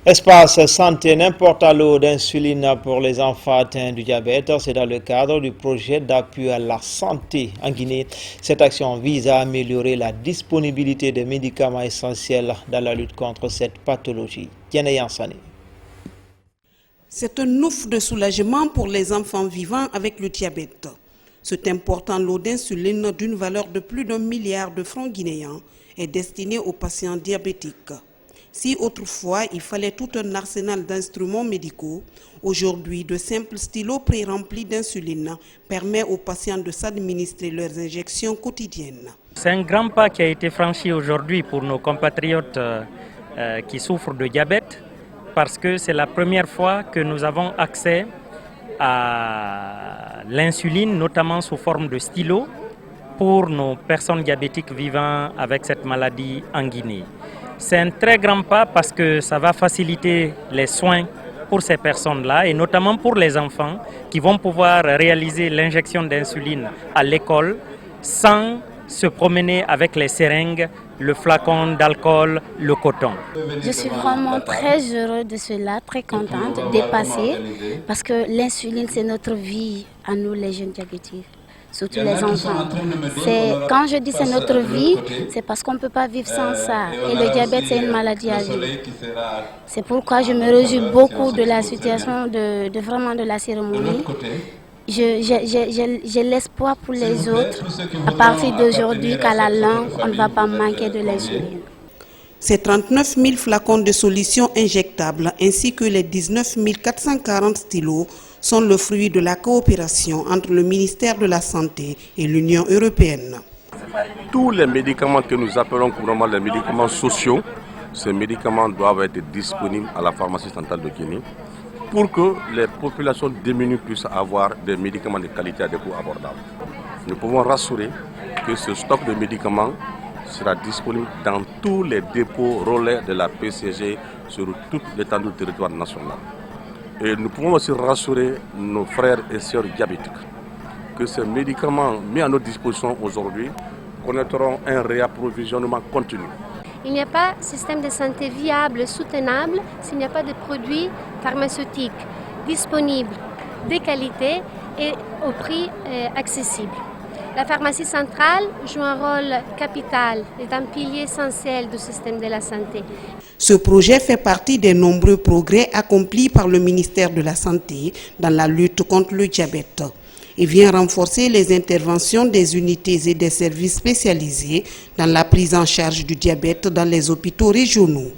Espace santé, n'importe l'eau d'insuline pour les enfants atteints du diabète. C'est dans le cadre du projet d'appui à la santé en Guinée. Cette action vise à améliorer la disponibilité des médicaments essentiels dans la lutte contre cette pathologie. C'est un ouf de soulagement pour les enfants vivant avec le diabète. Cet important lot d'insuline d'une valeur de plus d'1 milliard de francs guinéens est destiné aux patients diabétiques. Si autrefois il fallait tout un arsenal d'instruments médicaux, aujourd'hui de simples stylos pré-remplis d'insuline permettent aux patients de s'administrer leurs injections quotidiennes. C'est un grand pas qui a été franchi aujourd'hui pour nos compatriotes qui souffrent de diabète, parce que c'est la première fois que nous avons accès à l'insuline, notamment sous forme de stylo, pour nos personnes diabétiques vivant avec cette maladie en Guinée. C'est un très grand pas parce que ça va faciliter les soins pour ces personnes-là et notamment pour les enfants qui vont pouvoir réaliser l'injection d'insuline à l'école sans se promener avec les seringues, le flacon d'alcool, le coton. Je suis vraiment très heureuse de cela, très contente, dépassée, parce que l'insuline c'est notre vie à nous les jeunes diabétiques. Surtout les enfants. Quand je dis c'est notre vie, c'est parce qu'on ne peut pas vivre sans ça. Et le diabète, c'est une maladie à vie. C'est pourquoi je me réjouis beaucoup de la situation, vraiment de la cérémonie. J'ai l'espoir pour les autres, à partir d'aujourd'hui, qu'à la longue, on ne va pas manquer de l'insuline. Ces 39 000 flacons de solutions injectables ainsi que les 19 440 stylos sont le fruit de la coopération entre le ministère de la Santé et l'Union européenne. Tous les médicaments que nous appelons couramment les médicaments sociaux, ces médicaments doivent être disponibles à la pharmacie centrale de Guinée pour que les populations démunies puissent avoir des médicaments de qualité à des coûts abordables. Nous pouvons rassurer que ce stock de médicaments sera disponible dans tous les dépôts relais de la PCG sur toute l'étendue du territoire national. Et nous pouvons aussi rassurer nos frères et sœurs diabétiques que ces médicaments mis à notre disposition aujourd'hui connaîtront un réapprovisionnement continu. Il n'y a pas de système de santé viable, soutenable, s'il n'y a pas de produits pharmaceutiques disponibles, de qualité et au prix accessible. La pharmacie centrale joue un rôle capital, est un pilier essentiel du système de la santé. Ce projet fait partie des nombreux progrès accomplis par le ministère de la Santé dans la lutte contre le diabète. Il vient renforcer les interventions des unités et des services spécialisés dans la prise en charge du diabète dans les hôpitaux régionaux.